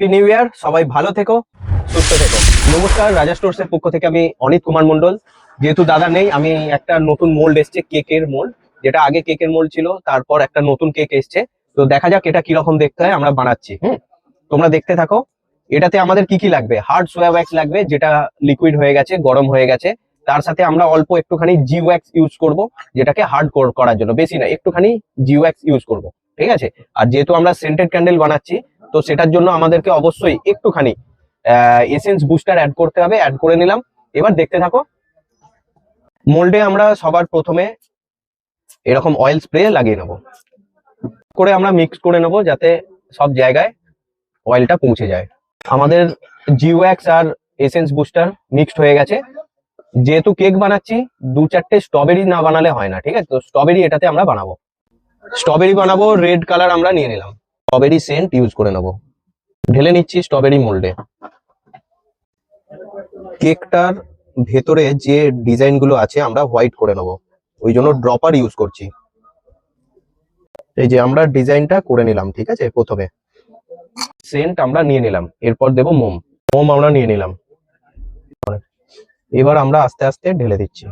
Happy new year, সবাই ভালো থেকো, সুস্থ থেকো। নমস্কার, রাজা স্টোরসের পক্ষ থেকে আমি অনিত কুমার মন্ডল। যেহেতু দাদা নেই, আমি একটা নতুন মোল্ড এসছে, কেকের মোল্ড, যেটা আগে কেকের মোল্ড ছিল, তারপর একটা নতুন কেক এসছে। তো দেখা যাক এটা কিরকম দেখতে হয়, আমরা বানাচ্ছি। তোমরা দেখতে থাকো। এটাতে আমাদের কি কি লাগবে? হার্ড সোয়া ওয়্যাক্স লাগবে, যেটা লিকুইড হয়ে গেছে, গরম হয়ে গেছে। তার সাথে আমরা অল্প একটুখানি জি ওয়্যাক্স ইউজ করব, যেটাকে হার্ড করার জন্য, বেশি না, একটুখানি জি ওয়্যাক্স ইউজ করব, ঠিক আছে? আর যেহেতু আমরা সেন্টেড ক্যান্ডেল বানাচ্ছি, তো সেটার জন্য আমাদেরকে অবশ্যই একটুখানি এসেন্স বুস্টার অ্যাড করতে হবে। অ্যাড করে নিলাম। এবার দেখতে থাকো। মোল্ডে আমরা সবার প্রথমে এরকম অয়েল স্প্রে লাগিয়ে নেব, করে আমরা মিক্স করে নেব যাতে সব জায়গায় অয়েলটা পৌঁছে যায়। আমাদের জি ওয়্যাক্স আর এসেন্স বুস্টার মিক্সড হয়ে গেছে। যেহেতু কেক বানাচ্ছি, 2-4টে স্ট্রবেরি না বানালে হয় না, ঠিক আছে? তো স্ট্রবেরি এটাতে আমরা বানাবো। স্ট্রবেরি বানাবো, রেড কালার আমরা নিয়ে নিলাম। স্ট্রবেরি সেন্ট ইউজ করে নেব। ঢেলে নিচ্ছি স্ট্রবেরি মোল্ডে। কেকটার ভেতরে যে ডিজাইন গুলো আছে আমরা হোয়াইট করে নেব, ওই জন্য ড্রপার ইউজ করছি। এই যে আমরা ডিজাইনটা করে নিলাম, ঠিক আছে? প্রথমে সেন্ট আমরা নিয়ে নিলাম, এরপর দেব মোম। মোম আমরা নিয়ে নিলাম। এবার আমরা আস্তে আস্তে ঢেলে দিচ্ছি।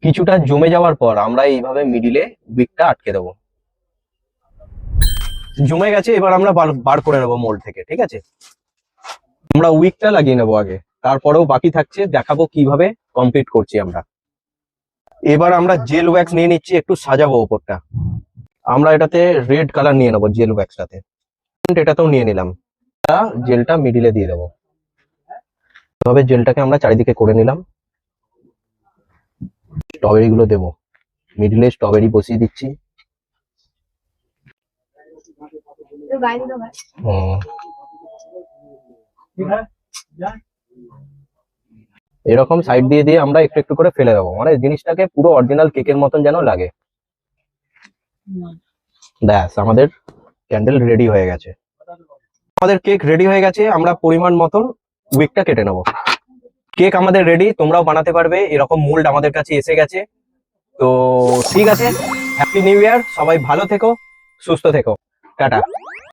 কিছুটা জমে যাওয়ার পর আমরা এইভাবে মিডিলে উইকটা আটকে দেবো। জমে গেছে, এবার আমরা বার করে নেবো মোল্ড থেকে, ঠিক আছে? আমরা উইকটা লাগিয়ে নেবো আগে, তারপরেও বাকি থাকছে, দেখাবো কিভাবে কমপ্লিট করছি আমরা। এবার আমরা জেল ওয়্যাক্স নিয়ে নিচ্ছি, একটু সাজাবো ওপরটা। আমরা এটাতে রেড কালার নিয়ে নেবো জেল ওয়্যাক্সটাতে। এটাতেও নিয়ে নিলাম। জেলটা মিডিলে দিয়ে দেবো। এভাবে জেলটাকে আমরা চারিদিকে করে নিলাম। স্ট্রবেরি গুলো দেবো মিডিলে, স্ট্রবেরি বসিয়ে দিচ্ছি। এরকম সাইড দিয়ে দিয়ে আমরা একটু একটু করে ফেলে দেবো, মানে জিনিসটাকে পুরো অরিজিনাল কেকের মতন যেন লাগে। ব্যাস, আমাদের ক্যান্ডেল রেডি হয়ে গেছে। আমাদের কেক রেডি হয়ে গেছে। আমরা পরিমাণ মতন উইকটা কেটে নেবো। কেক আমাদের রেডি, তোমরাও বানাতে পারবে। এরকম মোল্ড আমাদের কাছে এসে গেছে। তো ঠিক আছে, হ্যাপি নিউ ইয়ার, সবাই ভালো থেকো, সুস্থ থেকো, টাটা।